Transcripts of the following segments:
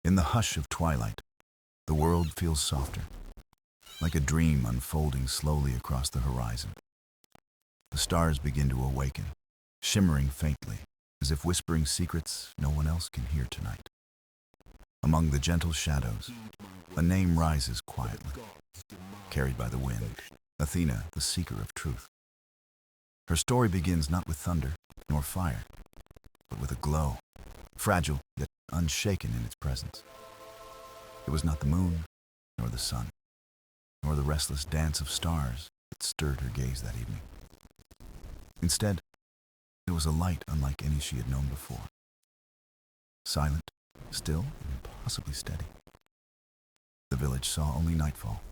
In the hush of twilight, the world feels softer, like a dream unfolding slowly across the horizon. The stars begin to awaken, shimmering faintly, as if whispering secrets no one else can hear tonight. Among the gentle shadows, a name rises quietly, carried by the wind, Athena, the seeker of truth. Her story begins not with thunder nor fire, but with a glow, fragile yet unshaken in its presence. It was not the moon, nor the sun, nor the restless dance of stars that stirred her gaze that evening. Instead, it was a light unlike any she had known before. Silent, still, and impossibly steady. The village saw only nightfall,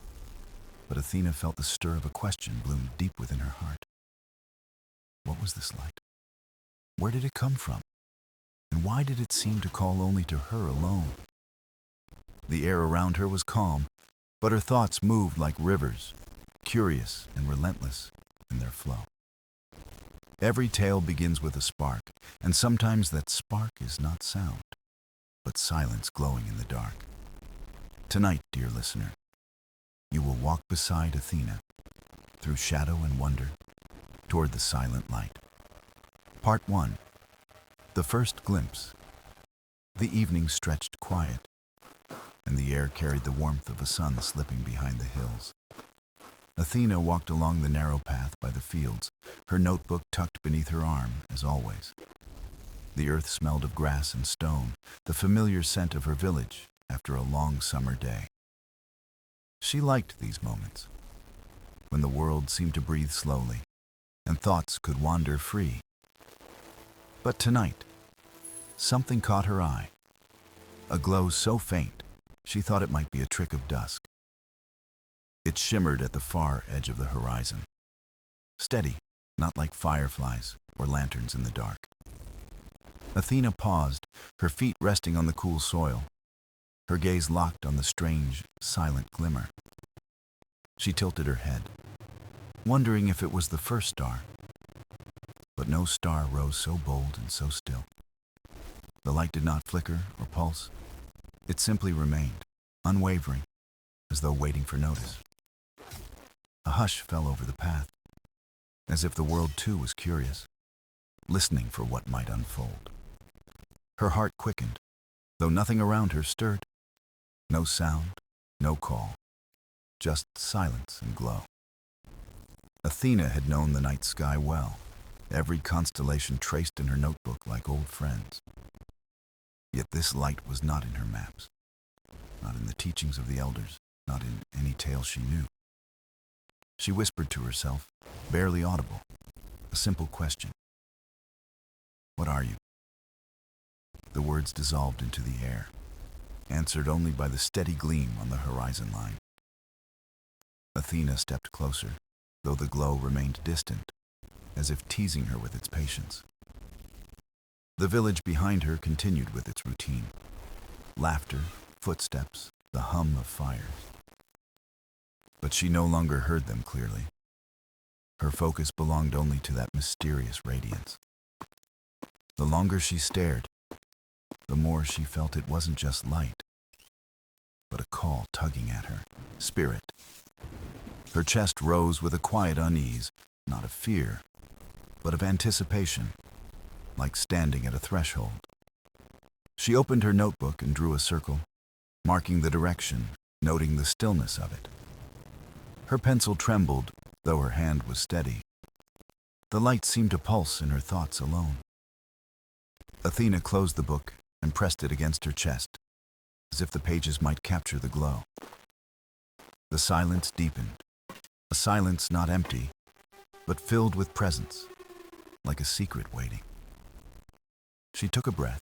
but Athena felt the stir of a question bloom deep within her heart. What was this light? Where did it come from? And why did it seem to call only to her alone? The air around her was calm, but her thoughts moved like rivers, curious and relentless in their flow. Every tale begins with a spark, and sometimes that spark is not sound, but silence glowing in the dark. Tonight, dear listener, you will walk beside Athena, through shadow and wonder, toward the silent light. Part 1. The first glimpse. The evening stretched quiet, and the air carried the warmth of a sun slipping behind the hills. Athena walked along the narrow path by the fields, her notebook tucked beneath her arm, as always. The earth smelled of grass and stone, the familiar scent of her village after a long summer day. She liked these moments, when the world seemed to breathe slowly, and thoughts could wander free. But tonight, something caught her eye, a glow so faint she thought it might be a trick of dusk. It shimmered at the far edge of the horizon, steady, not like fireflies or lanterns in the dark. Athena paused, her feet resting on the cool soil, her gaze locked on the strange, silent glimmer. She tilted her head, wondering if it was the first star. But no star rose so bold and so still. The light did not flicker or pulse. It simply remained, unwavering, as though waiting for notice. A hush fell over the path, as if the world too was curious, listening for what might unfold. Her heart quickened, though nothing around her stirred. No sound, no call, just silence and glow. Athena had known the night sky well, every constellation traced in her notebook like old friends. Yet this light was not in her maps, not in the teachings of the elders, not in any tale she knew. She whispered to herself, barely audible, a simple question. What are you? The words dissolved into the air, answered only by the steady gleam on the horizon line. Athena stepped closer, though the glow remained distant, as if teasing her with its patience. The village behind her continued with its routine. Laughter, footsteps, the hum of fires. But she no longer heard them clearly. Her focus belonged only to that mysterious radiance. The longer she stared, the more she felt it wasn't just light, but a call tugging at her, spirit. Her chest rose with a quiet unease, not of fear, but of anticipation, like standing at a threshold. She opened her notebook and drew a circle, marking the direction, noting the stillness of it. Her pencil trembled, though her hand was steady. The light seemed to pulse in her thoughts alone. Athena closed the book and pressed it against her chest, as if the pages might capture the glow. The silence deepened, a silence not empty, but filled with presence, like a secret waiting. She took a breath,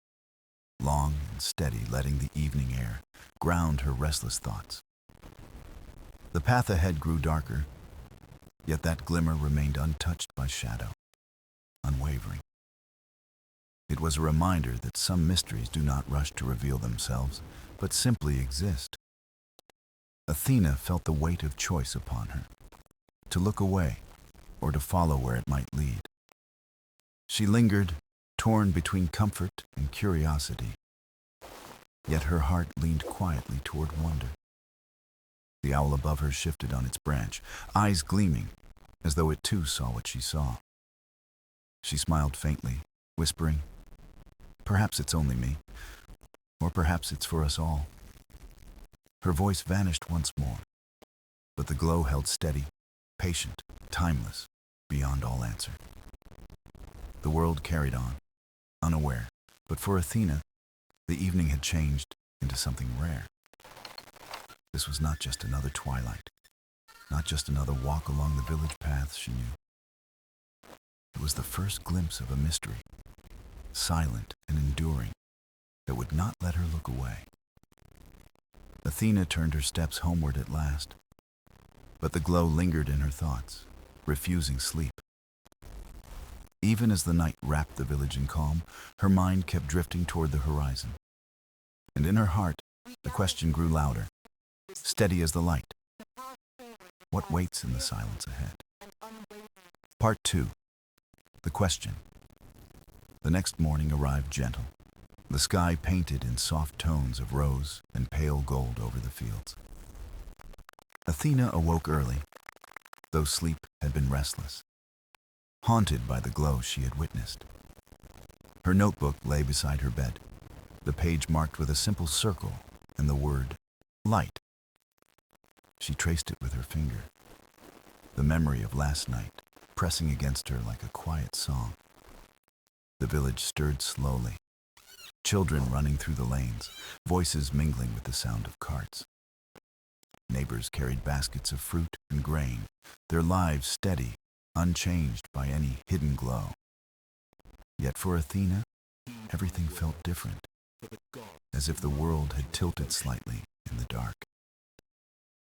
long and steady, letting the evening air ground her restless thoughts. The path ahead grew darker, yet that glimmer remained untouched by shadow, unwavering. It was a reminder that some mysteries do not rush to reveal themselves, but simply exist. Athena felt the weight of choice upon her, to look away or to follow where it might lead. She lingered, torn between comfort and curiosity. yet her heart leaned quietly toward wonder. The owl above her shifted on its branch, eyes gleaming, as though it too saw what she saw. She smiled faintly, whispering, "Perhaps it's only me, or perhaps it's for us all." Her voice vanished once more, but the glow held steady, patient, timeless, beyond all answer. The world carried on, unaware, but for Athena, the evening had changed into something rare. This was not just another twilight, not just another walk along the village paths she knew. It was the first glimpse of a mystery, silent and enduring, that would not let her look away. Athena turned her steps homeward at last, but the glow lingered in her thoughts, refusing sleep. Even as the night wrapped the village in calm, her mind kept drifting toward the horizon. And in her heart, the question grew louder, steady as the light. What waits in the silence ahead? Part 2. The question. The next morning arrived gentle, the sky painted in soft tones of rose and pale gold over the fields. Athena awoke early, though sleep had been restless, haunted by the glow she had witnessed. Her notebook lay beside her bed, the page marked with a simple circle and the word light. She traced it with her finger, the memory of last night pressing against her like a quiet song. The village stirred slowly, children running through the lanes, voices mingling with the sound of carts. Neighbors carried baskets of fruit and grain, their lives steady, unchanged by any hidden glow. Yet for Athena, everything felt different, as if the world had tilted slightly in the dark.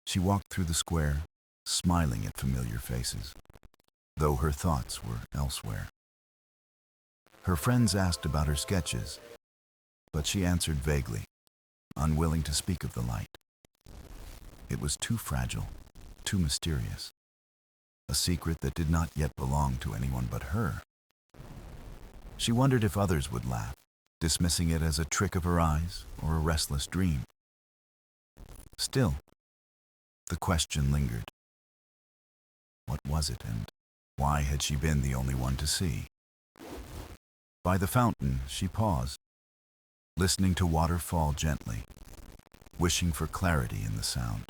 She walked through the square, smiling at familiar faces, though her thoughts were elsewhere. Her friends asked about her sketches, but she answered vaguely, unwilling to speak of the light. It was too fragile, too mysterious, a secret that did not yet belong to anyone but her. She wondered if others would laugh, dismissing it as a trick of her eyes or a restless dream. Still, the question lingered. What was it, and why had she been the only one to see? By the fountain, she paused, listening to water fall gently, wishing for clarity in the sound.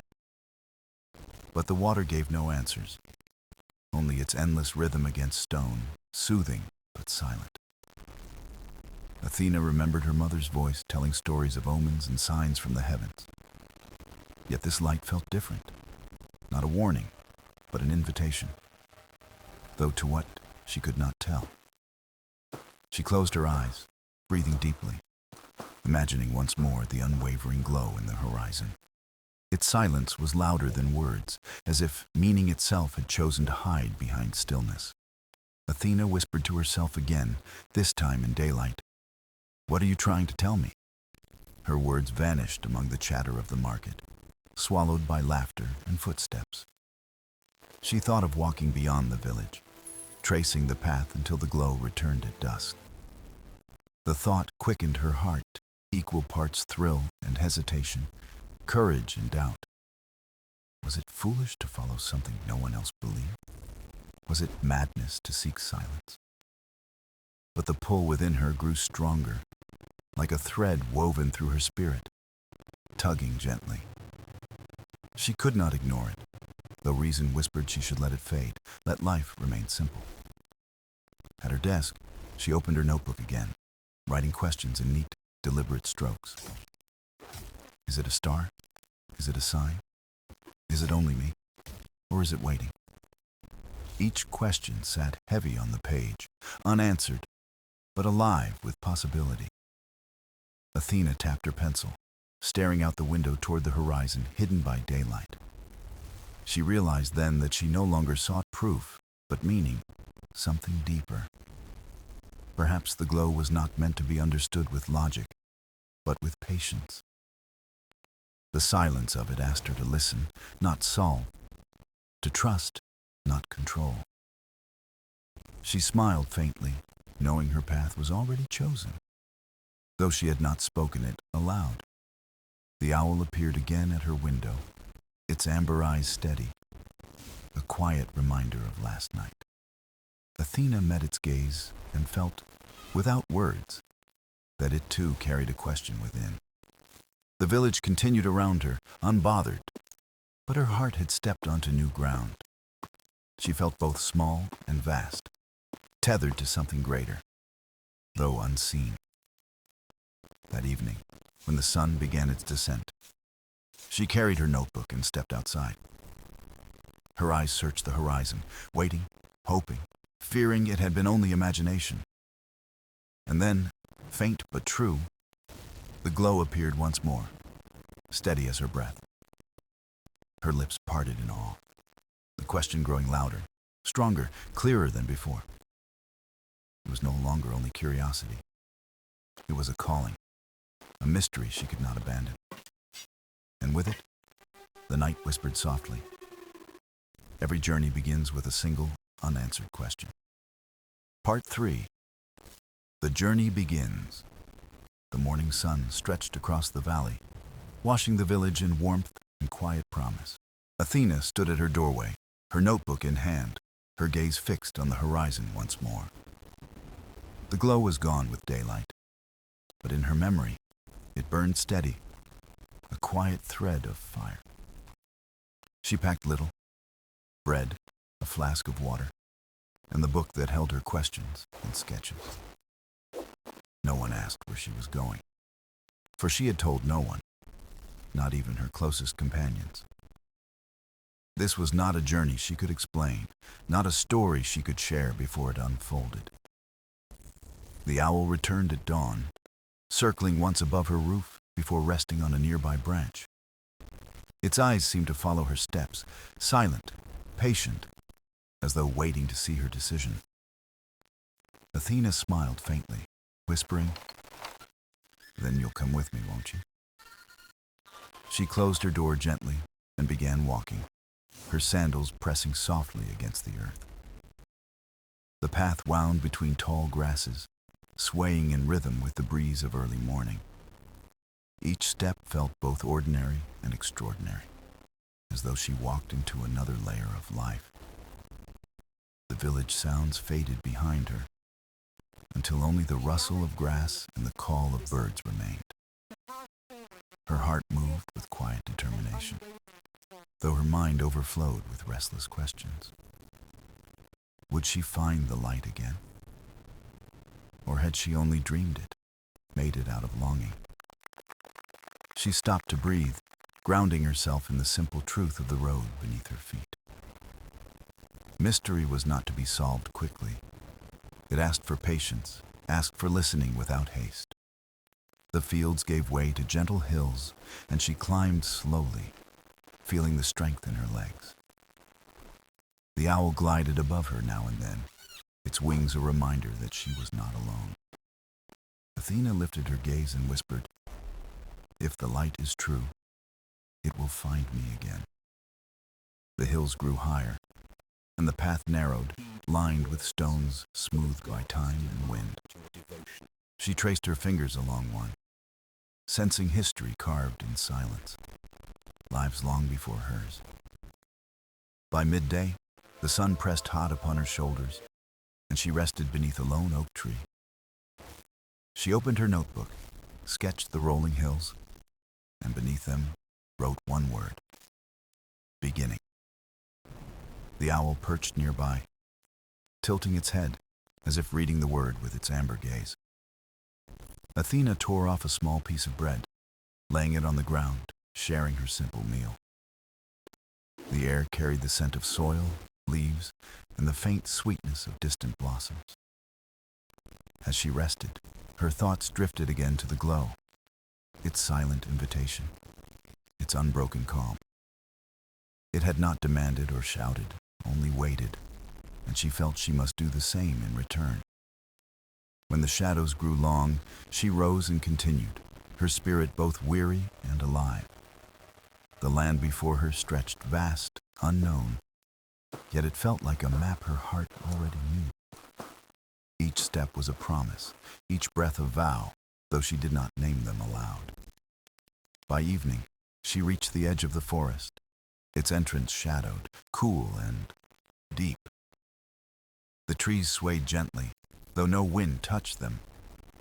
But the water gave no answers, only its endless rhythm against stone, soothing but silent. Athena remembered her mother's voice telling stories of omens and signs from the heavens. Yet this light felt different, not a warning, but an invitation, though to what she could not tell. She closed her eyes, breathing deeply, imagining once more the unwavering glow in the horizon. Its silence was louder than words, as if meaning itself had chosen to hide behind stillness. Athena whispered to herself again, this time in daylight, "What are you trying to tell me?" Her words vanished among the chatter of the market, swallowed by laughter and footsteps. She thought of walking beyond the village, tracing the path until the glow returned at dusk. The thought quickened her heart, equal parts thrill and hesitation, courage and doubt. Was it foolish to follow something no one else believed? Was it madness to seek silence? But the pull within her grew stronger, like a thread woven through her spirit, tugging gently. She could not ignore it, though reason whispered she should let it fade, let life remain simple. At her desk, she opened her notebook again, writing questions in neat, deliberate strokes. Is it a star? Is it a sign? Is it only me? Or is it waiting? Each question sat heavy on the page, unanswered, but alive with possibility. Athena tapped her pencil, staring out the window toward the horizon hidden by daylight. She realized then that she no longer sought proof, but meaning, something deeper. Perhaps the glow was not meant to be understood with logic, but with patience. The silence of it asked her to listen, not solve, to trust, not control. She smiled faintly, knowing her path was already chosen, though she had not spoken it aloud. The owl appeared again at her window, its amber eyes steady, a quiet reminder of last night. Athena met its gaze and felt, without words, that it too carried a question within. The village continued around her, unbothered, but her heart had stepped onto new ground. She felt both small and vast, tethered to something greater, though unseen. That evening, when the sun began its descent, she carried her notebook and stepped outside. Her eyes searched the horizon, waiting, hoping, fearing it had been only imagination. And then, faint but true, the glow appeared once more, steady as her breath. Her lips parted in awe, the question growing louder, stronger, clearer than before. It was no longer only curiosity. It was a calling, a mystery she could not abandon. And with it, the night whispered softly. Every journey begins with a single, unanswered question. Part 3. The journey begins. The morning sun stretched across the valley, washing the village in warmth and quiet promise. Athena stood at her doorway, her notebook in hand, her gaze fixed on the horizon once more. The glow was gone with daylight, but in her memory, it burned steady, a quiet thread of fire. She packed little: bread, a flask of water, and the book that held her questions and sketches. No one asked where she was going, for she had told no one, not even her closest companions. This was not a journey she could explain, not a story she could share before it unfolded. The owl returned at dawn, circling once above her roof before resting on a nearby branch. Its eyes seemed to follow her steps, silent, patient, as though waiting to see her decision. Athena smiled faintly, whispering, "Then you'll come with me, won't you?" She closed her door gently and began walking, her sandals pressing softly against the earth. The path wound between tall grasses, swaying in rhythm with the breeze of early morning. Each step felt both ordinary and extraordinary, as though she walked into another layer of life. The village sounds faded behind her, until only the rustle of grass and the call of birds remained. Her heart moved with quiet determination, though her mind overflowed with restless questions. Would she find the light again? Or had she only dreamed it, made it out of longing? She stopped to breathe, grounding herself in the simple truth of the road beneath her feet. Mystery was not to be solved quickly. It asked for patience, asked for listening without haste. The fields gave way to gentle hills, and she climbed slowly, feeling the strength in her legs. The owl glided above her now and then, its wings a reminder that she was not alone. Athena lifted her gaze and whispered, "If the light is true, it will find me again." The hills grew higher, and the path narrowed, lined with stones smoothed by time and wind. She traced her fingers along one, sensing history carved in silence, lives long before hers. By midday, the sun pressed hot upon her shoulders, and she rested beneath a lone oak tree. She opened her notebook, sketched the rolling hills, and beneath them wrote one word: beginning. The owl perched nearby, tilting its head as if reading the word with its amber gaze. Athena tore off a small piece of bread, laying it on the ground, sharing her simple meal. The air carried the scent of soil, leaves, and the faint sweetness of distant blossoms. As she rested, her thoughts drifted again to the glow, its silent invitation, its unbroken calm. It had not demanded or shouted, only waited, and she felt she must do the same in return. When the shadows grew long, she rose and continued, her spirit both weary and alive. The land before her stretched vast, unknown, yet it felt like a map her heart already knew. Each step was a promise, each breath a vow, though she did not name them aloud. By evening, she reached the edge of the forest, its entrance shadowed, cool and deep. The trees swayed gently, though no wind touched them,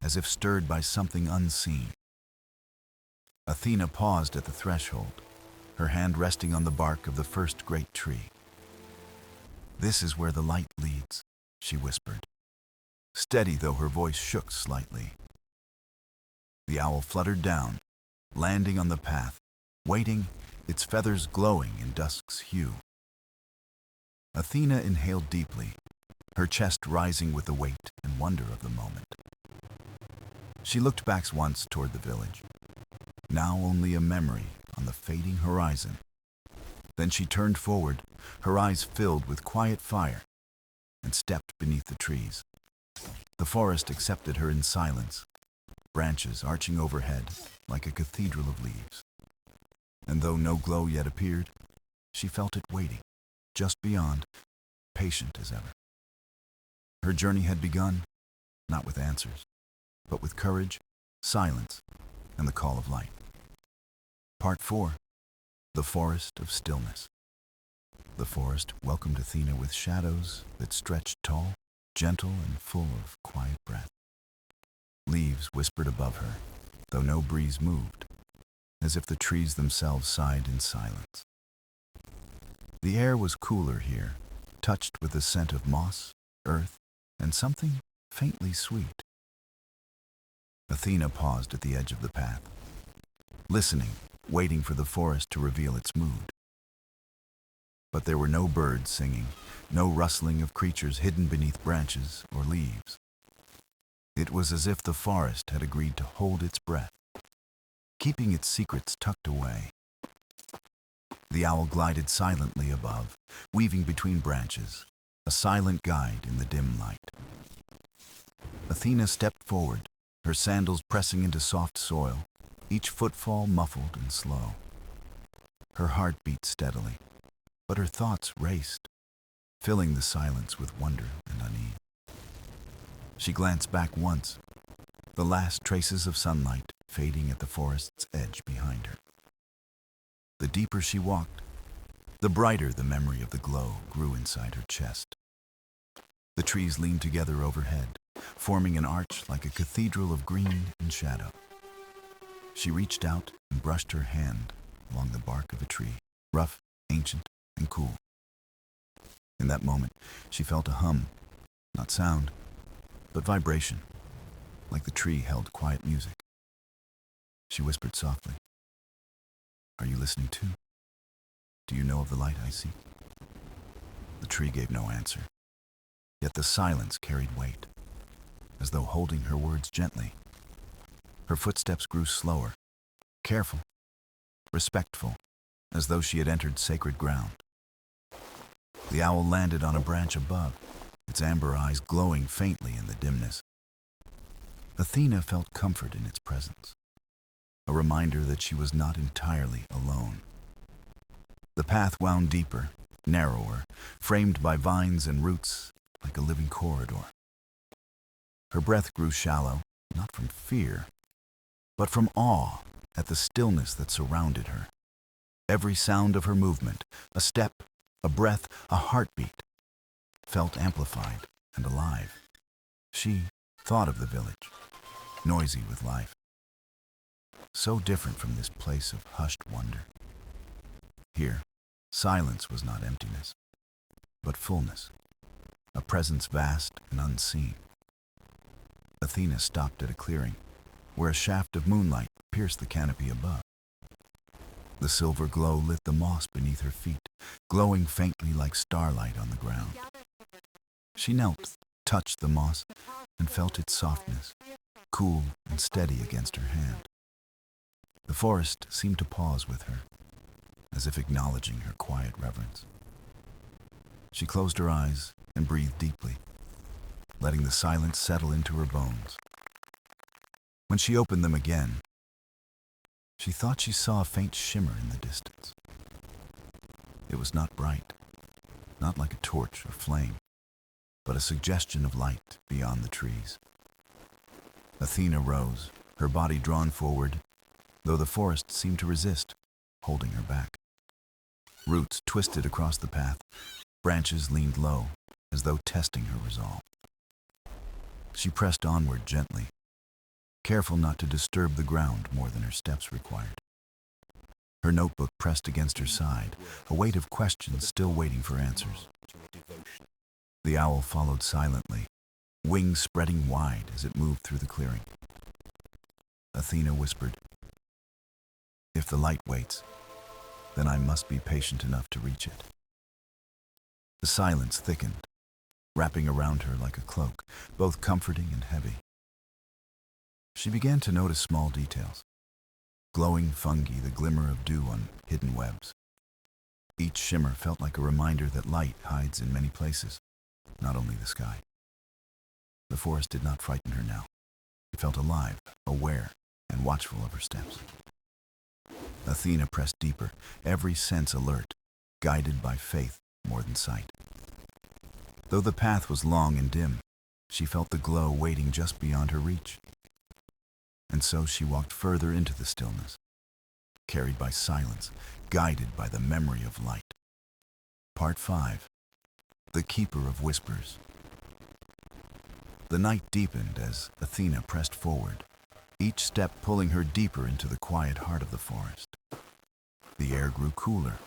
as if stirred by something unseen. Athena paused at the threshold, her hand resting on the bark of the first great tree. "This is where the light leads," she whispered, steady though her voice shook slightly. The owl fluttered down, landing on the path, waiting, its feathers glowing in dusk's hue. Athena inhaled deeply, her chest rising with the weight and wonder of the moment. She looked back once toward the village, now only a memory on the fading horizon. Then she turned forward, her eyes filled with quiet fire, and stepped beneath the trees. The forest accepted her in silence, branches arching overhead like a cathedral of leaves. And though no glow yet appeared, she felt it waiting, just beyond, patient as ever. Her journey had begun, not with answers, but with courage, silence, and the call of light. Part 4. The Forest of Stillness. The forest welcomed Athena with shadows that stretched tall, gentle, and full of quiet breath. Leaves whispered above her, though no breeze moved, as if the trees themselves sighed in silence. The air was cooler here, touched with the scent of moss, earth, and something faintly sweet. Athena paused at the edge of the path, listening, waiting for the forest to reveal its mood. But there were no birds singing, no rustling of creatures hidden beneath branches or leaves. It was as if the forest had agreed to hold its breath, keeping its secrets tucked away. The owl glided silently above, weaving between branches, a silent guide in the dim light. Athena stepped forward, her sandals pressing into soft soil, each footfall muffled and slow. Her heart beat steadily, but her thoughts raced, filling the silence with wonder and unease. She glanced back once, the last traces of sunlight fading at the forest's edge behind her. The deeper she walked, the brighter the memory of the glow grew inside her chest. The trees leaned together overhead, forming an arch like a cathedral of green and shadow. She reached out and brushed her hand along the bark of a tree, rough, ancient, and cool. In that moment, she felt a hum, not sound, but vibration, like the tree held quiet music. She whispered softly, "Are you listening too? Do you know of the light I seek?" The tree gave no answer, yet the silence carried weight, as though holding her words gently. Her footsteps grew slower, careful, respectful, as though she had entered sacred ground. The owl landed on a branch above, its amber eyes glowing faintly in the dimness. Athena felt comfort in its presence, a reminder that she was not entirely alone. The path wound deeper, narrower, framed by vines and roots like a living corridor. Her breath grew shallow, not from fear, but from awe at the stillness that surrounded her. Every sound of her movement, a step, a breath, a heartbeat, felt amplified and alive. She thought of the village, noisy with life, so different from this place of hushed wonder. Here, silence was not emptiness, but fullness, a presence vast and unseen. Athena stopped at a clearing, where a shaft of moonlight pierced the canopy above. The silver glow lit the moss beneath her feet, glowing faintly like starlight on the ground. She knelt, touched the moss, and felt its softness, cool and steady against her hand. The forest seemed to pause with her, as if acknowledging her quiet reverence. She closed her eyes and breathed deeply, letting the silence settle into her bones. When she opened them again, she thought she saw a faint shimmer in the distance. It was not bright, not like a torch or flame, but a suggestion of light beyond the trees. Athena rose, her body drawn forward, though the forest seemed to resist, holding her back. Roots twisted across the path, branches leaned low, as though testing her resolve. She pressed onward gently, careful not to disturb the ground more than her steps required. Her notebook pressed against her side, a weight of questions still waiting for answers. The owl followed silently, wings spreading wide as it moved through the clearing. Athena whispered, "If the light waits, then I must be patient enough to reach it." The silence thickened, wrapping around her like a cloak, both comforting and heavy. She began to notice small details. Glowing fungi, the glimmer of dew on hidden webs. Each shimmer felt like a reminder that light hides in many places, not only the sky. The forest did not frighten her now. It felt alive, aware, and watchful of her steps. Athena pressed deeper, every sense alert, guided by faith more than sight. Though the path was long and dim, she felt the glow waiting just beyond her reach. And so she walked further into the stillness, carried by silence, guided by the memory of light. Part 5. The Keeper of Whispers. The night deepened as Athena pressed forward, each step pulling her deeper into the quiet heart of the forest. The air grew cooler,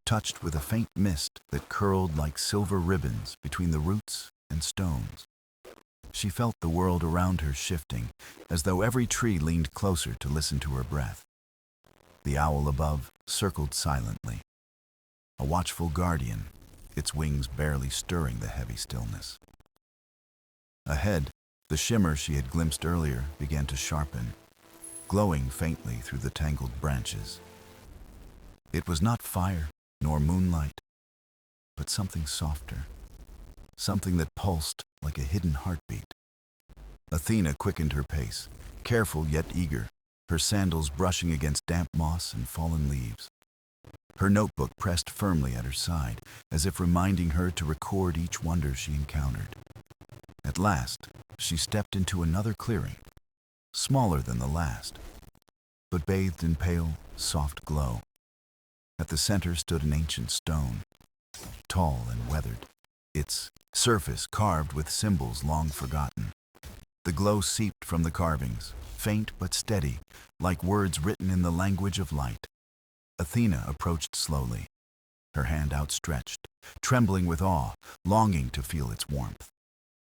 touched with a faint mist that curled like silver ribbons between the roots and stones. She felt the world around her shifting, as though every tree leaned closer to listen to her breath. The owl above circled silently, a watchful guardian, its wings barely stirring the heavy stillness. Ahead, the shimmer she had glimpsed earlier began to sharpen, glowing faintly through the tangled branches. It was not fire nor moonlight, but something softer, something that pulsed like a hidden heartbeat. Athena quickened her pace, careful yet eager, her sandals brushing against damp moss and fallen leaves. Her notebook pressed firmly at her side, as if reminding her to record each wonder she encountered. At last, she stepped into another clearing, smaller than the last, but bathed in pale, soft glow. At the center stood an ancient stone, tall and weathered, its surface carved with symbols long forgotten. The glow seeped from the carvings, faint but steady, like words written in the language of light. Athena approached slowly, her hand outstretched, trembling with awe, longing to feel its warmth.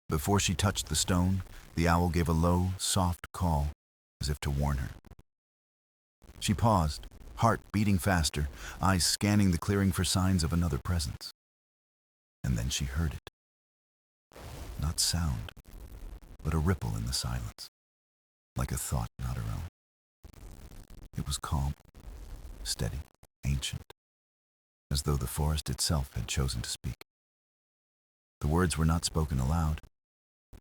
Before she touched the stone, the owl gave a low, soft call, as if to warn her. She paused, heart beating faster, eyes scanning the clearing for signs of another presence. And then she heard it. Not sound, but a ripple in the silence, like a thought not her own. It was calm, steady, ancient, as though the forest itself had chosen to speak. The words were not spoken aloud,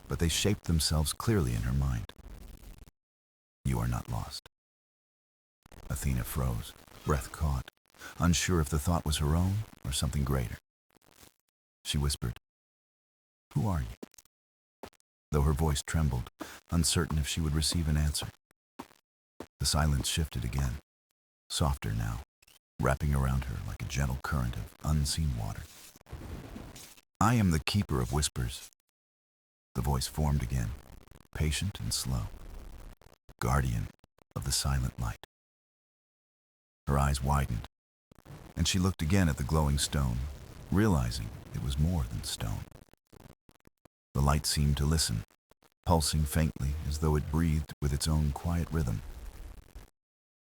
but they shaped themselves clearly in her mind. "You are not lost." Athena froze, breath caught, unsure if the thought was her own or something greater. She whispered, "Who are you?" Though her voice trembled, uncertain if she would receive an answer. The silence shifted again, softer now, wrapping around her like a gentle current of unseen water. "I am the Keeper of Whispers." The voice formed again, patient and slow, guardian of the silent light. Her eyes widened, and she looked again at the glowing stone, realizing it was more than stone. The light seemed to listen, pulsing faintly as though it breathed with its own quiet rhythm.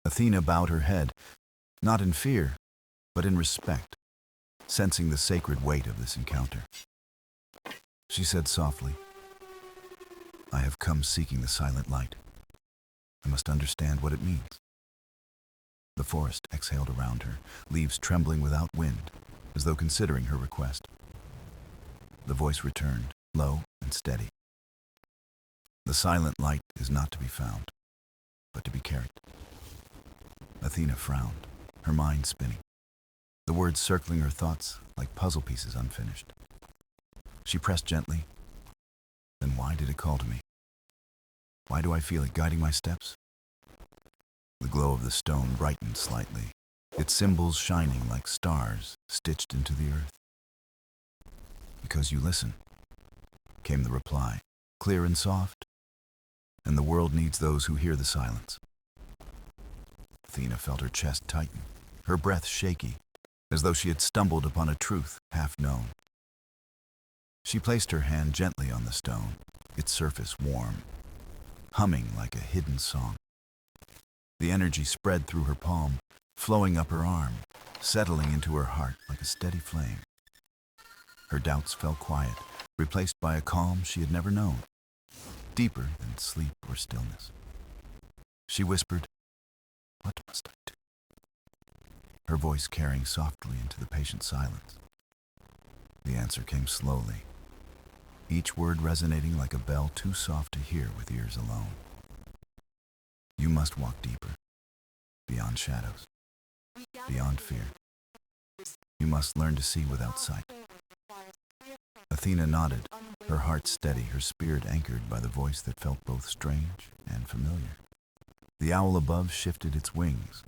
Athena bowed her head, not in fear, but in respect, sensing the sacred weight of this encounter. She said softly, "I have come seeking the silent light. I must understand what it means." The forest exhaled around her, leaves trembling without wind, as though considering her request. The voice returned, low and steady. "The silent light is not to be found, but to be carried." Athena frowned, her mind spinning, the words circling her thoughts like puzzle pieces unfinished. She pressed gently, "Then why did it call to me? Why do I feel it guiding my steps?" The glow of the stone brightened slightly, its symbols shining like stars stitched into the earth. "Because you listen," came the reply, clear and soft, "and the world needs those who hear the silence." Athena felt her chest tighten, her breath shaky, as though she had stumbled upon a truth half known. She placed her hand gently on the stone, its surface warm, humming like a hidden song. The energy spread through her palm, flowing up her arm, settling into her heart like a steady flame. Her doubts fell quiet, replaced by a calm she had never known, deeper than sleep or stillness. She whispered, "What must I do?" Her voice carrying softly into the patient silence. The answer came slowly, each word resonating like a bell too soft to hear with ears alone. "You must walk deeper, beyond shadows, beyond fear. You must learn to see without sight." Athena nodded, her heart steady, her spirit anchored by the voice that felt both strange and familiar. The owl above shifted its wings,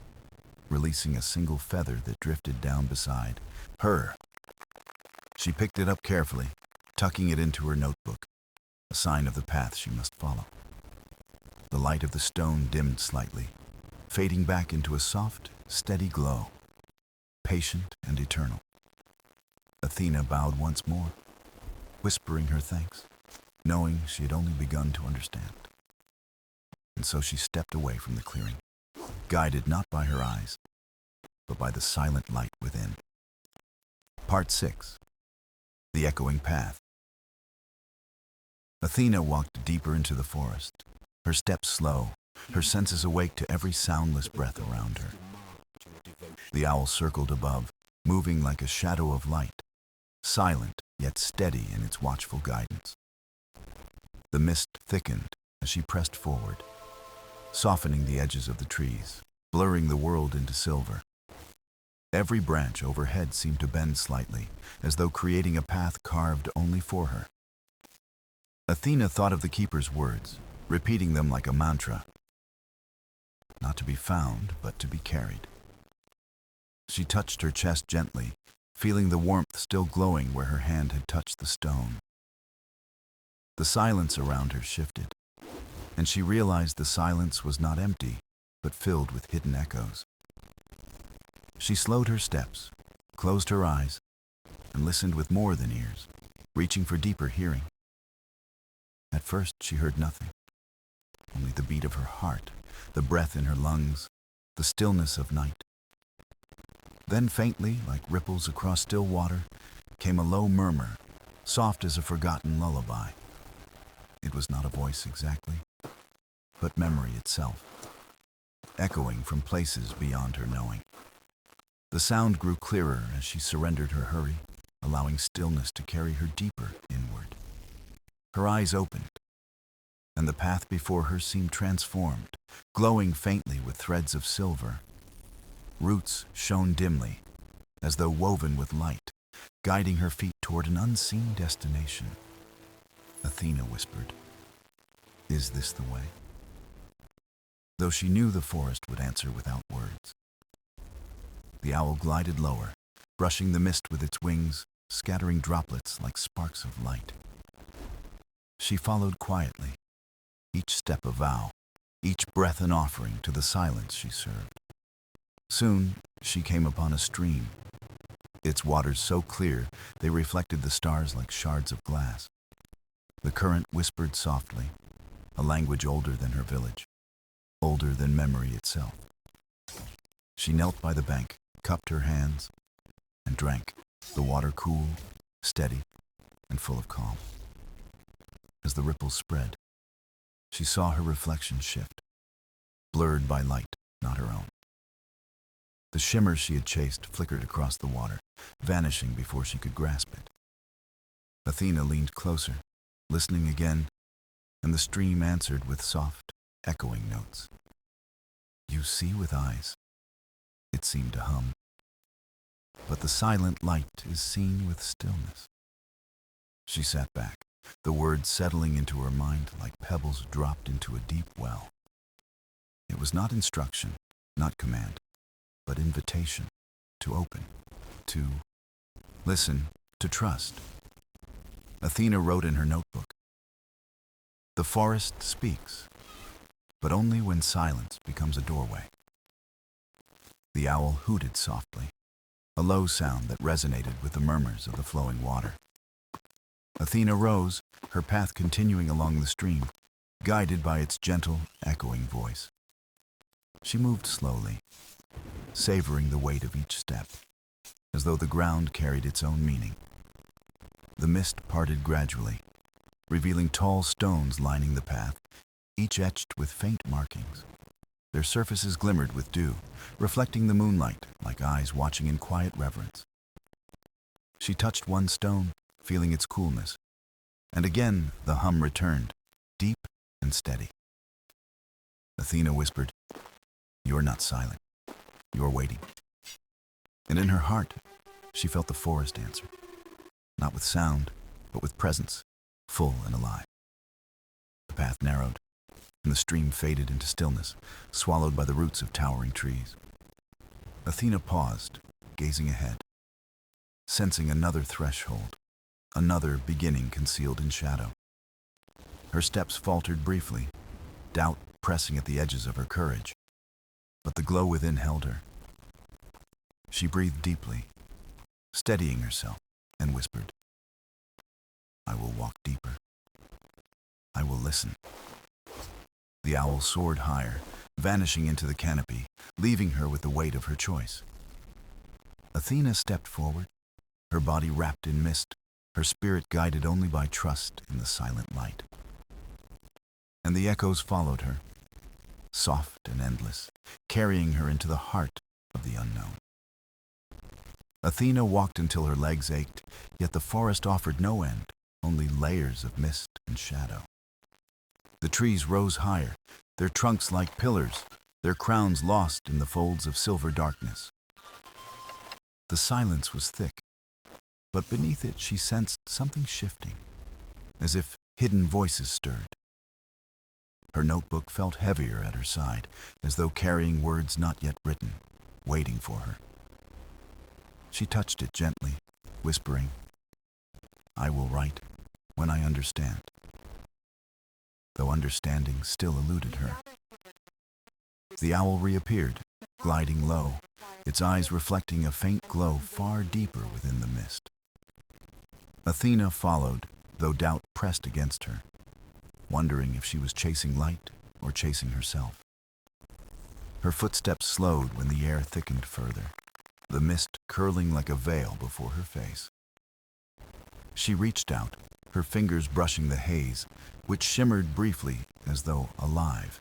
releasing a single feather that drifted down beside her. She picked it up carefully, tucking it into her notebook, a sign of the path she must follow. The light of the stone dimmed slightly, fading back into a soft, steady glow, patient and eternal. Athena bowed once more, whispering her thanks, knowing she had only begun to understand. And so she stepped away from the clearing, guided not by her eyes, but by the silent light within. Part 6. The Echoing Path. Athena walked deeper into the forest, her steps slow, her senses awake to every soundless breath around her. The owl circled above, moving like a shadow of light, silent yet steady in its watchful guidance. The mist thickened as she pressed forward, softening the edges of the trees, blurring the world into silver. Every branch overhead seemed to bend slightly, as though creating a path carved only for her. Athena thought of the keeper's words, repeating them like a mantra. Not to be found, but to be carried. She touched her chest gently, feeling the warmth still glowing where her hand had touched the stone. The silence around her shifted, and she realized the silence was not empty, but filled with hidden echoes. She slowed her steps, closed her eyes, and listened with more than ears, reaching for deeper hearing. At first she heard nothing, only the beat of her heart, the breath in her lungs, the stillness of night. Then faintly, like ripples across still water, came a low murmur, soft as a forgotten lullaby. It was not a voice exactly, but memory itself, echoing from places beyond her knowing. The sound grew clearer as she surrendered her hurry, allowing stillness to carry her deeper inward. Her eyes opened, and the path before her seemed transformed, glowing faintly with threads of silver. Roots shone dimly, as though woven with light, guiding her feet toward an unseen destination. Athena whispered, "Is this the way?" Though she knew the forest would answer without words. The owl glided lower, brushing the mist with its wings, scattering droplets like sparks of light. She followed quietly, each step a vow, each breath an offering to the silence she served. Soon she came upon a stream, its waters so clear they reflected the stars like shards of glass. The current whispered softly, a language older than her village, older than memory itself. She knelt by the bank, cupped her hands, and drank, the water cool, steady, and full of calm. As the ripples spread, she saw her reflection shift, blurred by light, not her own. The shimmer she had chased flickered across the water, vanishing before she could grasp it. Athena leaned closer, listening again, and the stream answered with soft, echoing notes. "You see with eyes," it seemed to hum, "but the silent light is seen with stillness." She sat back, the words settling into her mind like pebbles dropped into a deep well. It was not instruction, not command, but invitation to open, to listen, to trust. Athena wrote in her notebook, "The forest speaks, but only when silence becomes a doorway." The owl hooted softly, a low sound that resonated with the murmurs of the flowing water. Athena rose, her path continuing along the stream, guided by its gentle, echoing voice. She moved slowly, savoring the weight of each step, as though the ground carried its own meaning. The mist parted gradually, revealing tall stones lining the path, each etched with faint markings. Their surfaces glimmered with dew, reflecting the moonlight like eyes watching in quiet reverence. She touched one stone, feeling its coolness, and again the hum returned, deep and steady. Athena whispered, "You're not silent. You're waiting." And in her heart, she felt the forest answer, not with sound, but with presence, full and alive. The path narrowed, and the stream faded into stillness, swallowed by the roots of towering trees. Athena paused, gazing ahead, sensing another threshold, another beginning concealed in shadow. Her steps faltered briefly, doubt pressing at the edges of her courage, but the glow within held her. She breathed deeply, steadying herself, and whispered, "I will walk deeper. I will listen." The owl soared higher, vanishing into the canopy, leaving her with the weight of her choice. Athena stepped forward, her body wrapped in mist, her spirit guided only by trust in the silent light. And the echoes followed her, soft and endless, carrying her into the heart of the unknown. Athena walked until her legs ached, yet the forest offered no end, only layers of mist and shadow. The trees rose higher, their trunks like pillars, their crowns lost in the folds of silver darkness. The silence was thick, but beneath it she sensed something shifting, as if hidden voices stirred. Her notebook felt heavier at her side, as though carrying words not yet written, waiting for her. She touched it gently, whispering, "I will write when I understand," though understanding still eluded her. The owl reappeared, gliding low, its eyes reflecting a faint glow far deeper within the mist. Athena followed, though doubt pressed against her, wondering if she was chasing light or chasing herself. Her footsteps slowed when the air thickened further, the mist curling like a veil before her face. She reached out, her fingers brushing the haze, which shimmered briefly as though alive.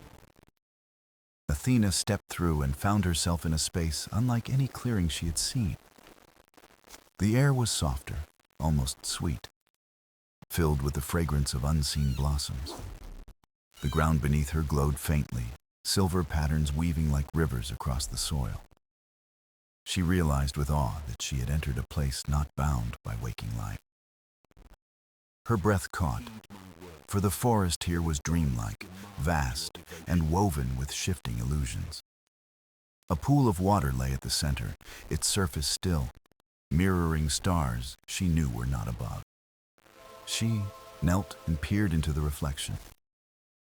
Athena stepped through and found herself in a space unlike any clearing she had seen. The air was softer, almost sweet, filled with the fragrance of unseen blossoms. The ground beneath her glowed faintly, silver patterns weaving like rivers across the soil. She realized with awe that she had entered a place not bound by waking life. Her breath caught, for the forest here was dreamlike, vast, and woven with shifting illusions. A pool of water lay at the center, its surface still, mirroring stars she knew were not above. She knelt and peered into the reflection,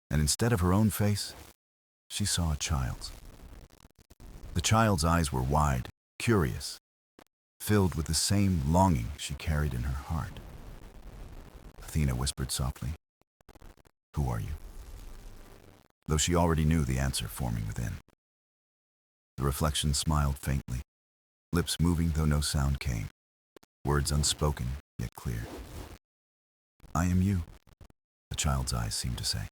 and instead of her own face, she saw a child's. The child's eyes were wide, curious, filled with the same longing she carried in her heart. Athena whispered softly, "Who are you?" Though she already knew the answer forming within. The reflection smiled faintly, lips moving though no sound came, words unspoken yet clear. "I am you," the child's eyes seemed to say,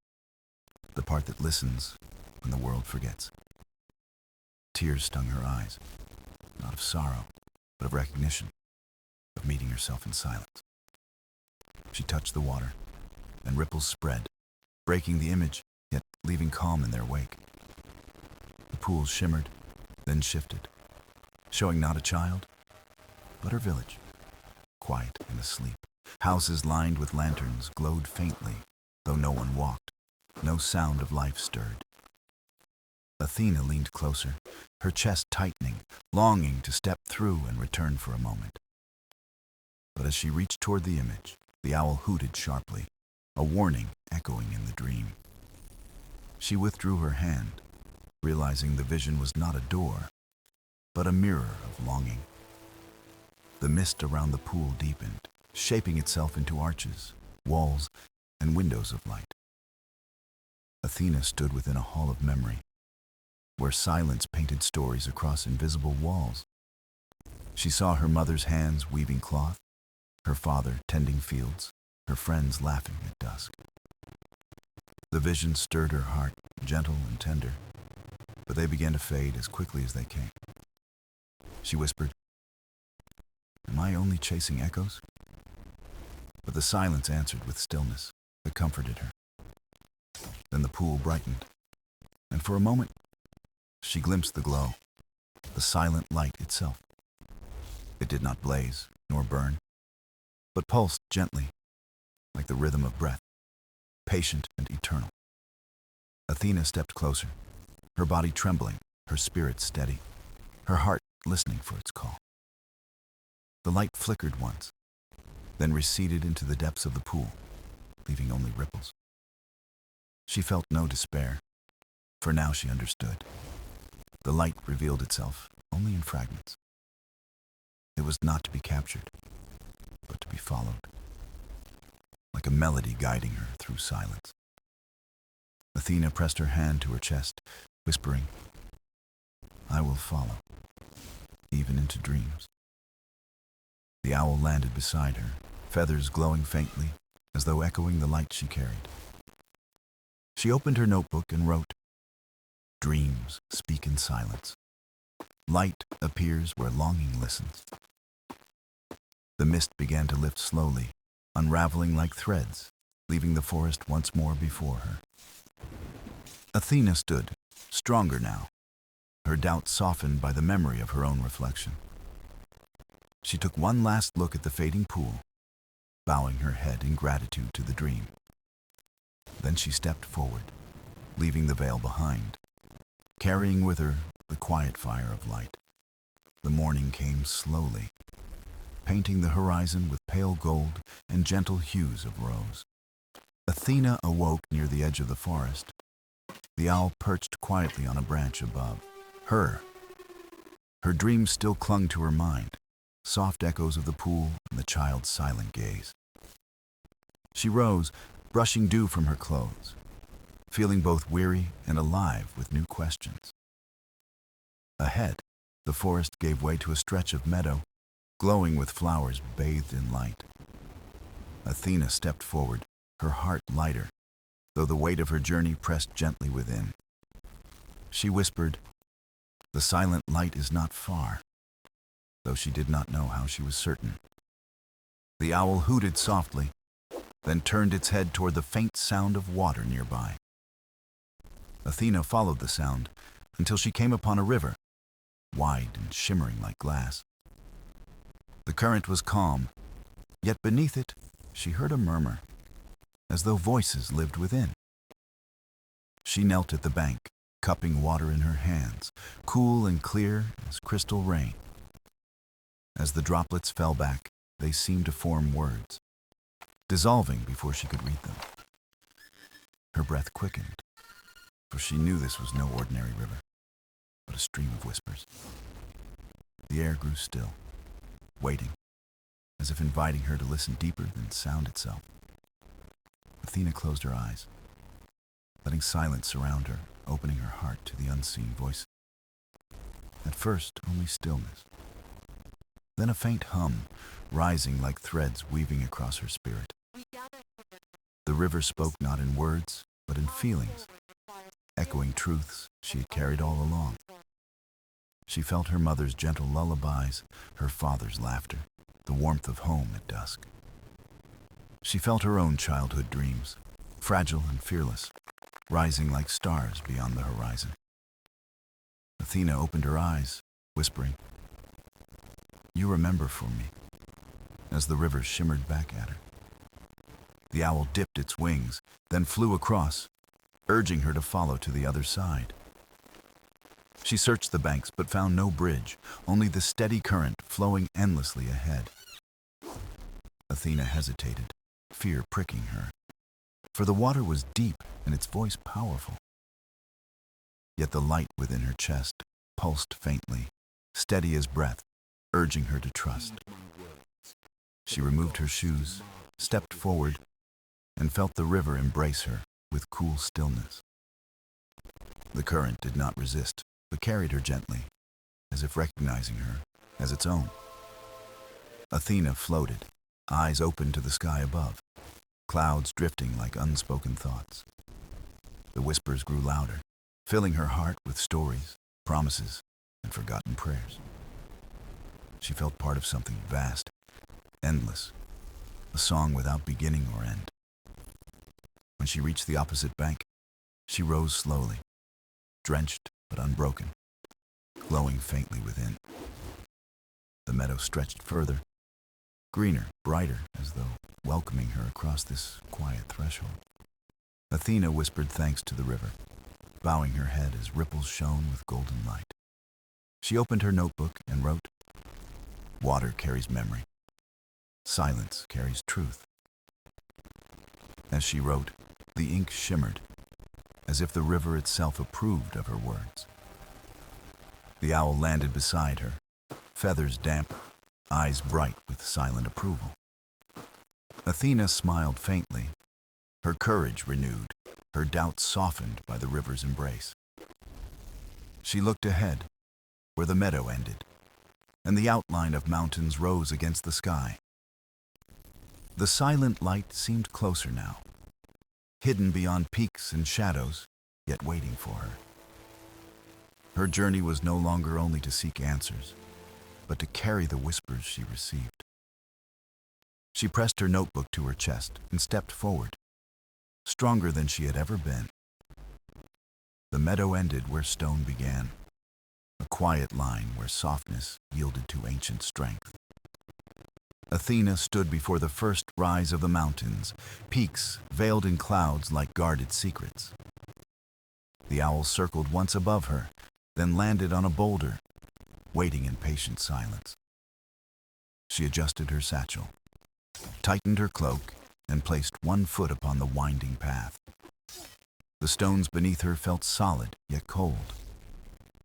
"the part that listens when the world forgets." Tears stung her eyes, not of sorrow, but of recognition, of meeting herself in silence. She touched the water, and ripples spread, breaking the image, yet leaving calm in their wake. The pools shimmered, then shifted, showing not a child, but her village, quiet and asleep. Houses lined with lanterns glowed faintly, though no one walked, no sound of life stirred. Athena leaned closer, her chest tightening, longing to step through and return for a moment. But as she reached toward the image, the owl hooted sharply, a warning echoing in the dream. She withdrew her hand, realizing the vision was not a door, but a mirror of longing. The mist around the pool deepened, shaping itself into arches, walls, and windows of light. Athena stood within a hall of memory, where silence painted stories across invisible walls. She saw her mother's hands weaving cloth, her father tending fields, her friends laughing at dusk. The vision stirred her heart, gentle and tender, but they began to fade as quickly as they came. She whispered, "Am I only chasing echoes?" But the silence answered with stillness that comforted her. Then the pool brightened, and for a moment, she glimpsed the glow, the silent light itself. It did not blaze nor burn, but pulsed gently, like the rhythm of breath, patient and eternal. Athena stepped closer, her body trembling, her spirit steady, her heart listening for its call. The light flickered once, then receded into the depths of the pool, leaving only ripples. She felt no despair, for now she understood. The light revealed itself only in fragments. It was not to be captured, but to be followed, like a melody guiding her through silence. Athena pressed her hand to her chest, whispering, "I will follow, even into dreams." The owl landed beside her, feathers glowing faintly, as though echoing the light she carried. She opened her notebook and wrote, "Dreams speak in silence. Light appears where longing listens." The mist began to lift slowly, unraveling like threads, leaving the forest once more before her. Athena stood, stronger now, her doubts softened by the memory of her own reflection. She took one last look at the fading pool, bowing her head in gratitude to the dream. Then she stepped forward, leaving the veil behind, carrying with her the quiet fire of light. The morning came slowly, painting the horizon with pale gold and gentle hues of rose. Athena awoke near the edge of the forest. The owl perched quietly on a branch above her. Her dreams still clung to her mind, soft echoes of the pool and the child's silent gaze. She rose, brushing dew from her clothes, feeling both weary and alive with new questions. Ahead, the forest gave way to a stretch of meadow, glowing with flowers bathed in light. Athena stepped forward, her heart lighter, though the weight of her journey pressed gently within. She whispered, "The silent light is not far," though she did not know how she was certain. The owl hooted softly, then turned its head toward the faint sound of water nearby. Athena followed the sound until she came upon a river, wide and shimmering like glass. The current was calm, yet beneath it she heard a murmur, as though voices lived within. She knelt at the bank, cupping water in her hands, cool and clear as crystal rain. As the droplets fell back, they seemed to form words, dissolving before she could read them. Her breath quickened, for she knew this was no ordinary river, but a stream of whispers. The air grew still, waiting, as if inviting her to listen deeper than sound itself. Athena closed her eyes, letting silence surround her, opening her heart to the unseen voices. At first, only stillness. Then a faint hum, rising like threads weaving across her spirit. The river spoke not in words, but in feelings, echoing truths she had carried all along. She felt her mother's gentle lullabies, her father's laughter, the warmth of home at dusk. She felt her own childhood dreams, fragile and fearless, rising like stars beyond the horizon. Athena opened her eyes, whispering, "You remember for me," as the river shimmered back at her. The owl dipped its wings, then flew across, urging her to follow to the other side. She searched the banks but found no bridge, only the steady current flowing endlessly ahead. Athena hesitated, fear pricking her, for the water was deep and its voice powerful. Yet the light within her chest pulsed faintly, steady as breath, urging her to trust. She removed her shoes, stepped forward, and felt the river embrace her with cool stillness. The current did not resist, but carried her gently, as if recognizing her as its own. Athena floated, eyes open to the sky above, clouds drifting like unspoken thoughts. The whispers grew louder, filling her heart with stories, promises, and forgotten prayers. She felt part of something vast, endless, a song without beginning or end. When she reached the opposite bank, she rose slowly, drenched but unbroken, glowing faintly within. The meadow stretched further, greener, brighter, as though welcoming her across this quiet threshold. Athena whispered thanks to the river, bowing her head as ripples shone with golden light. She opened her notebook and wrote, "Water carries memory. Silence carries truth." As she wrote, the ink shimmered, as if the river itself approved of her words. The owl landed beside her, feathers damp, eyes bright with silent approval. Athena smiled faintly, her courage renewed, her doubts softened by the river's embrace. She looked ahead, where the meadow ended, and the outline of mountains rose against the sky. The silent light seemed closer now, hidden beyond peaks and shadows, yet waiting for her. Her journey was no longer only to seek answers, but to carry the whispers she received. She pressed her notebook to her chest and stepped forward, stronger than she had ever been. The meadow ended where stone began, a quiet line where softness yielded to ancient strength. Athena stood before the first rise of the mountains, peaks veiled in clouds like guarded secrets. The owl circled once above her, then landed on a boulder, waiting in patient silence. She adjusted her satchel, tightened her cloak, and placed one foot upon the winding path. The stones beneath her felt solid yet cold,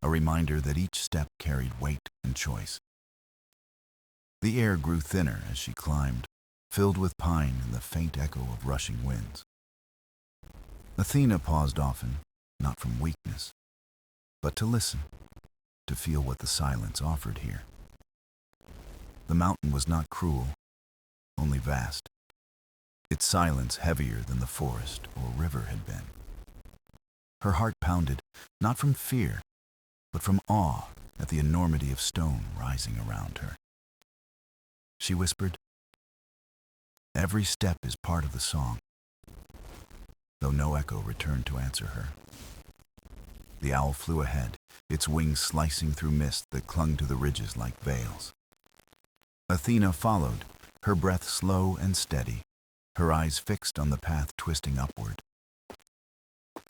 a reminder that each step carried weight and choice. The air grew thinner as she climbed, filled with pine and the faint echo of rushing winds. Athena paused often, not from weakness, but to listen, to feel what the silence offered here. The mountain was not cruel, only vast, its silence heavier than the forest or river had been. Her heart pounded, not from fear, but from awe at the enormity of stone rising around her. She whispered, "Every step is part of the song," though no echo returned to answer her. The owl flew ahead, its wings slicing through mist that clung to the ridges like veils. Athena followed, her breath slow and steady, her eyes fixed on the path twisting upward.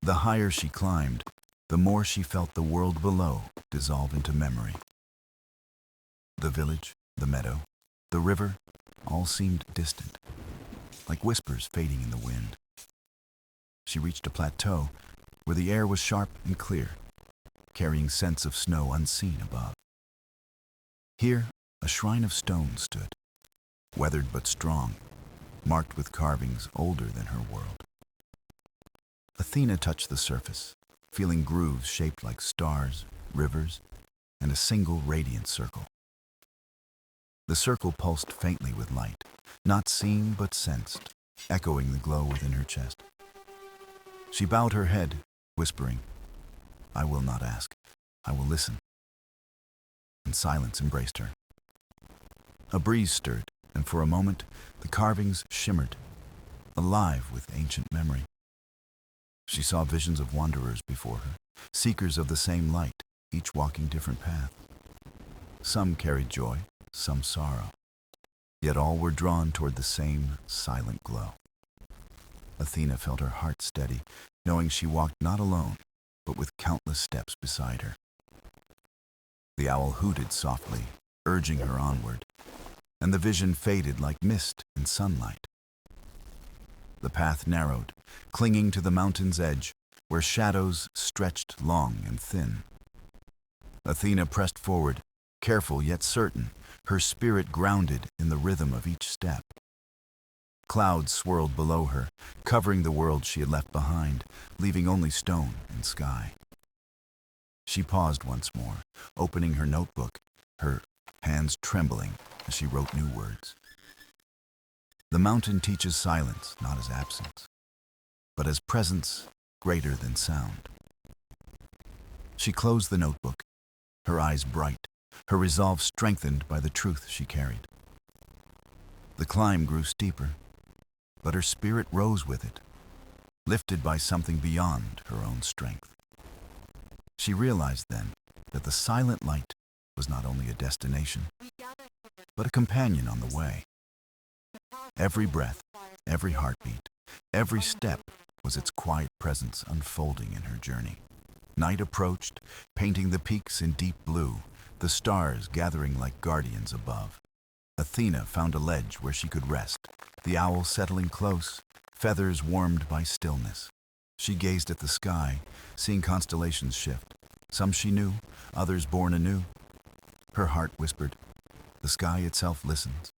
The higher she climbed, the more she felt the world below dissolve into memory. The village, the meadow, the river, all seemed distant, like whispers fading in the wind. She reached a plateau where the air was sharp and clear, carrying scents of snow unseen above. Here, a shrine of stone stood, weathered but strong, marked with carvings older than her world. Athena touched the surface, feeling grooves shaped like stars, rivers, and a single radiant circle. The circle pulsed faintly with light, not seen but sensed, echoing the glow within her chest. She bowed her head, whispering, "I will not ask, I will listen." And silence embraced her. A breeze stirred, and for a moment, the carvings shimmered, alive with ancient memory. She saw visions of wanderers before her, seekers of the same light, each walking different paths. Some carried joy, some sorrow, yet all were drawn toward the same silent glow. Athena felt her heart steady, knowing she walked not alone, but with countless steps beside her. The owl hooted softly, urging her onward, and the vision faded like mist in sunlight. The path narrowed, clinging to the mountain's edge, where shadows stretched long and thin. Athena pressed forward, careful yet certain, her spirit grounded in the rhythm of each step. Clouds swirled below her, covering the world she had left behind, leaving only stone and sky. She paused once more, opening her notebook, her hands trembling as she wrote new words. The mountain teaches silence not as absence, but as presence greater than sound. She closed the notebook, her eyes bright, her resolve strengthened by the truth she carried. The climb grew steeper, but her spirit rose with it, lifted by something beyond her own strength. She realized then that the silent light was not only a destination, but a companion on the way. Every breath, every heartbeat, every step was its quiet presence unfolding in her journey. Night approached, painting the peaks in deep blue, the stars gathering like guardians above. Athena found a ledge where she could rest, the owl settling close, feathers warmed by stillness. She gazed at the sky, seeing constellations shift. Some she knew, others born anew. Her heart whispered, "The sky itself listens."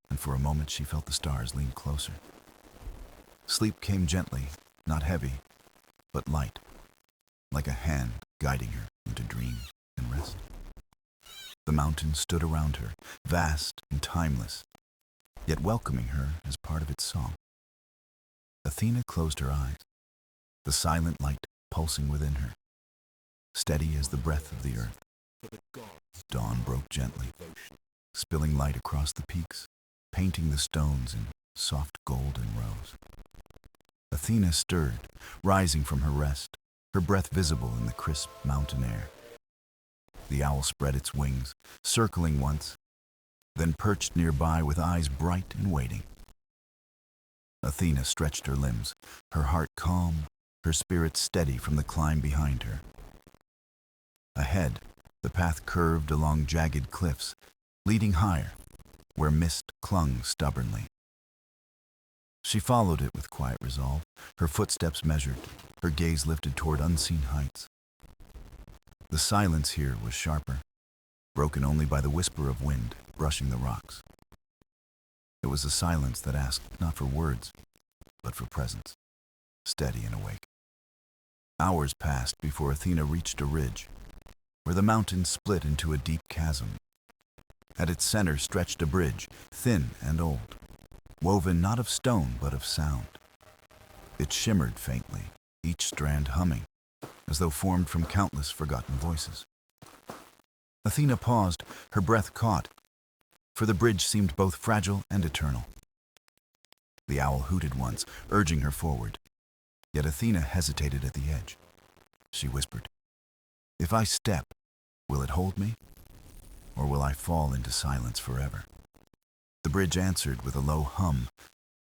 And for a moment she felt the stars lean closer. Sleep came gently, not heavy, but light, like a hand guiding her into dream and rest. The mountain stood around her, vast and timeless, yet welcoming her as part of its song. Athena closed her eyes, the silent light pulsing within her, steady as the breath of the earth. Dawn broke gently, spilling light across the peaks, painting the stones in soft gold and rose. Athena stirred, rising from her rest, her breath visible in the crisp mountain air. The owl spread its wings, circling once, then perched nearby with eyes bright and waiting. Athena stretched her limbs, her heart calm, her spirit steady from the climb behind her. Ahead, the path curved along jagged cliffs, leading higher, where mist clung stubbornly. She followed it with quiet resolve, her footsteps measured, her gaze lifted toward unseen heights. The silence here was sharper, broken only by the whisper of wind brushing the rocks. It was a silence that asked not for words, but for presence, steady and awake. Hours passed before Athena reached a ridge, where the mountain split into a deep chasm. At its center stretched a bridge, thin and old, woven not of stone but of sound. It shimmered faintly, each strand humming, as though formed from countless forgotten voices. Athena paused, her breath caught, for the bridge seemed both fragile and eternal. The owl hooted once, urging her forward, yet Athena hesitated at the edge. She whispered, "If I step, will it hold me? Or will I fall into silence forever?" The bridge answered with a low hum,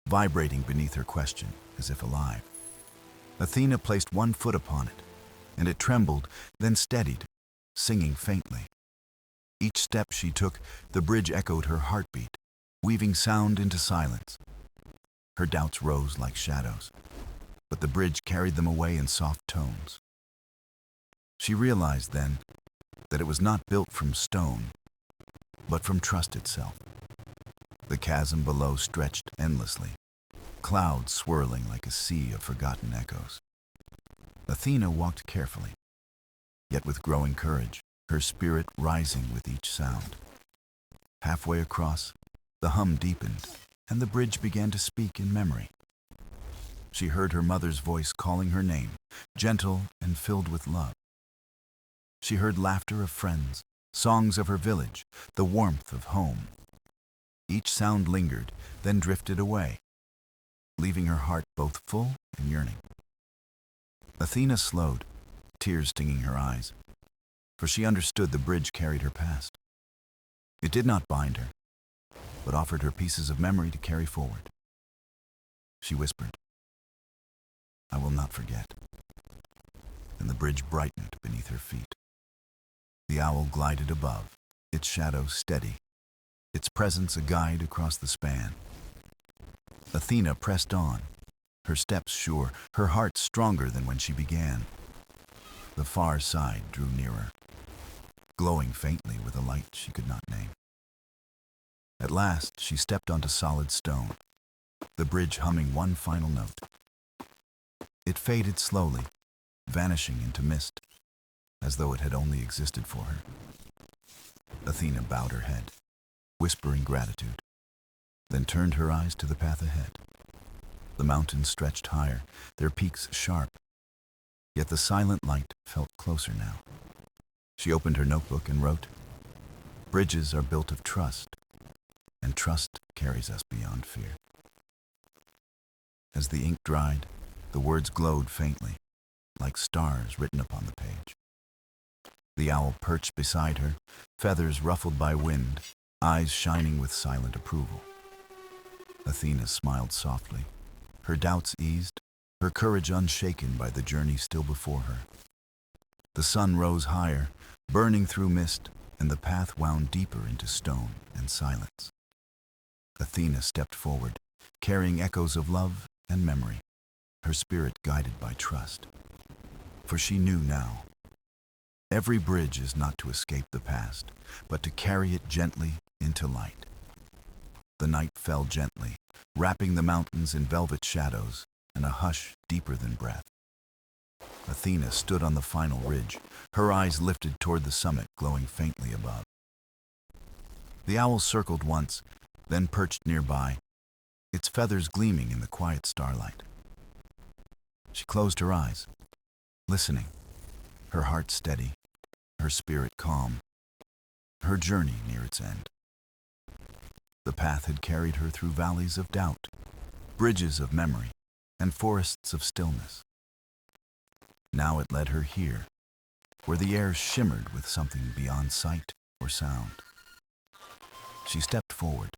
vibrating beneath her question, as if alive. Athena placed one foot upon it, and it trembled, then steadied, singing faintly. Each step she took, the bridge echoed her heartbeat, weaving sound into silence. Her doubts rose like shadows, but the bridge carried them away in soft tones. She realized then that it was not built from stone, but from trust itself. The chasm below stretched endlessly, clouds swirling like a sea of forgotten echoes. Athena walked carefully, yet with growing courage, her spirit rising with each sound. Halfway across, the hum deepened, and the bridge began to speak in memory. She heard her mother's voice calling her name, gentle and filled with love. She heard laughter of friends, songs of her village, the warmth of home. Each sound lingered, then drifted away, leaving her heart both full and yearning. Athena slowed, tears stinging her eyes, for she understood the bridge carried her past. It did not bind her, but offered her pieces of memory to carry forward. She whispered, "I will not forget," and the bridge brightened beneath her feet. The owl glided above, its shadow steady, its presence a guide across the span. Athena pressed on, her steps sure, her heart stronger than when she began. The far side drew nearer, glowing faintly with a light she could not name. At last, she stepped onto solid stone, the bridge humming one final note. It faded slowly, vanishing into mist, as though it had only existed for her. Athena bowed her head, whispering gratitude, then turned her eyes to the path ahead. The mountains stretched higher, their peaks sharp, yet the silent light felt closer now. She opened her notebook and wrote, "Bridges are built of trust, and trust carries us beyond fear." As the ink dried, the words glowed faintly, like stars written upon the page. The owl perched beside her, feathers ruffled by wind, eyes shining with silent approval. Athena smiled softly, her doubts eased, her courage unshaken by the journey still before her. The sun rose higher, burning through mist, and the path wound deeper into stone and silence. Athena stepped forward, carrying echoes of love and memory, her spirit guided by trust. For she knew now, every bridge is not to escape the past, but to carry it gently into light. The night fell gently, wrapping the mountains in velvet shadows and a hush deeper than breath. Athena stood on the final ridge, her eyes lifted toward the summit glowing faintly above. The owl circled once, then perched nearby, its feathers gleaming in the quiet starlight. She closed her eyes, listening, her heart steady, her spirit calm, her journey near its end. The path had carried her through valleys of doubt, bridges of memory, and forests of stillness. Now it led her here, where the air shimmered with something beyond sight or sound. She stepped forward,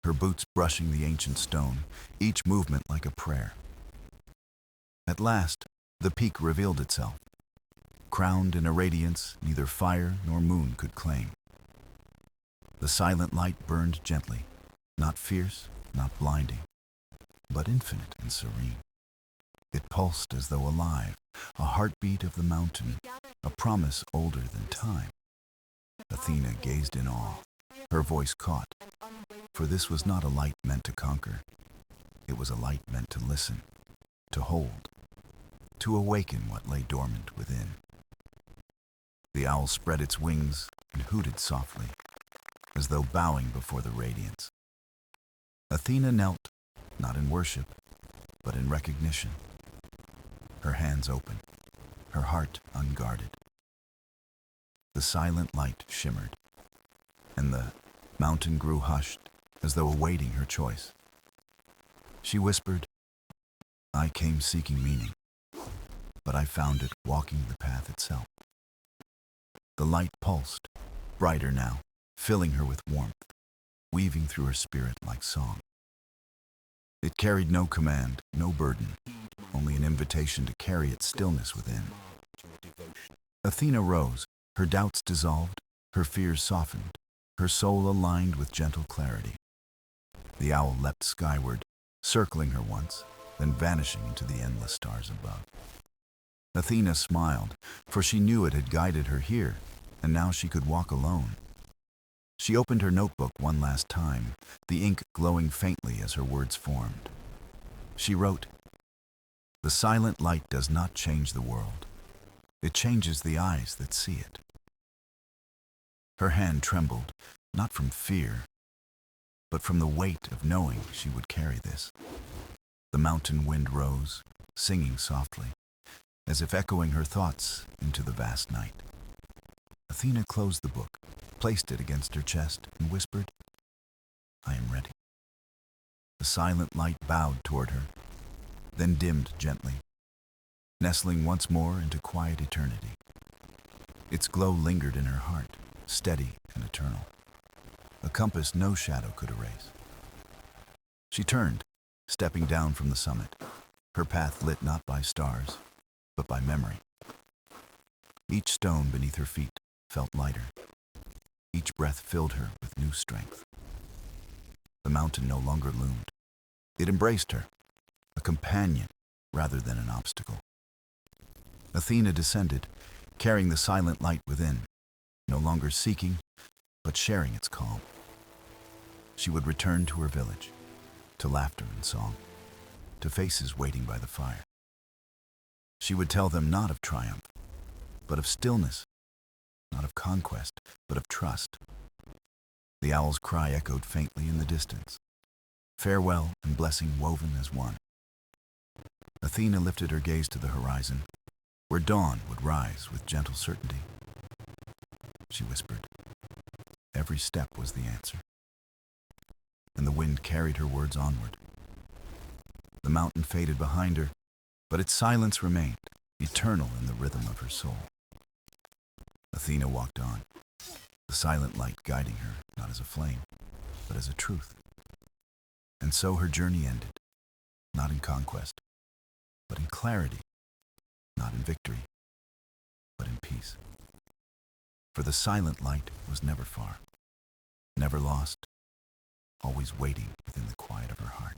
her boots brushing the ancient stone, each movement like a prayer. At last, the peak revealed itself, crowned in a radiance neither fire nor moon could claim. The silent light burned gently, not fierce, not blinding, but infinite and serene. It pulsed as though alive, a heartbeat of the mountain, a promise older than time. Athena gazed in awe, her voice caught, for this was not a light meant to conquer. It was a light meant to listen, to hold, to awaken what lay dormant within. The owl spread its wings and hooted softly, as though bowing before the radiance. Athena knelt, not in worship, but in recognition. Her hands open, her heart unguarded. The silent light shimmered, and the mountain grew hushed, as though awaiting her choice. She whispered, "I came seeking meaning, but I found it walking the path itself." The light pulsed, brighter now, filling her with warmth, weaving through her spirit like song. It carried no command, no burden, only an invitation to carry its stillness within. Athena rose, her doubts dissolved, her fears softened, her soul aligned with gentle clarity. The owl leapt skyward, circling her once, then vanishing into the endless stars above. Athena smiled, for she knew it had guided her here, and now she could walk alone. She opened her notebook one last time, the ink glowing faintly as her words formed. She wrote, "The silent light does not change the world. It changes the eyes that see it." Her hand trembled, not from fear, but from the weight of knowing she would carry this. The mountain wind rose, singing softly, as if echoing her thoughts into the vast night. Athena closed the book, placed it against her chest, and whispered, "I am ready." The silent light bowed toward her, then dimmed gently, nestling once more into quiet eternity. Its glow lingered in her heart, steady and eternal, a compass no shadow could erase. She turned, stepping down from the summit, her path lit not by stars, but by memory. Each stone beneath her feet felt lighter. Each breath filled her with new strength. The mountain no longer loomed. It embraced her, a companion rather than an obstacle. Athena descended, carrying the silent light within, no longer seeking, but sharing its calm. She would return to her village, to laughter and song, to faces waiting by the fire. She would tell them not of triumph, but of stillness, not of conquest, but of trust. The owl's cry echoed faintly in the distance, farewell and blessing woven as one. Athena lifted her gaze to the horizon, where dawn would rise with gentle certainty. She whispered, every step was the answer. And the wind carried her words onward. The mountain faded behind her, but its silence remained, eternal in the rhythm of her soul. Athena walked on, the silent light guiding her not as a flame, but as a truth. And so her journey ended, not in conquest, but in clarity, not in victory, but in peace. For the silent light was never far, never lost, always waiting within the quiet of her heart.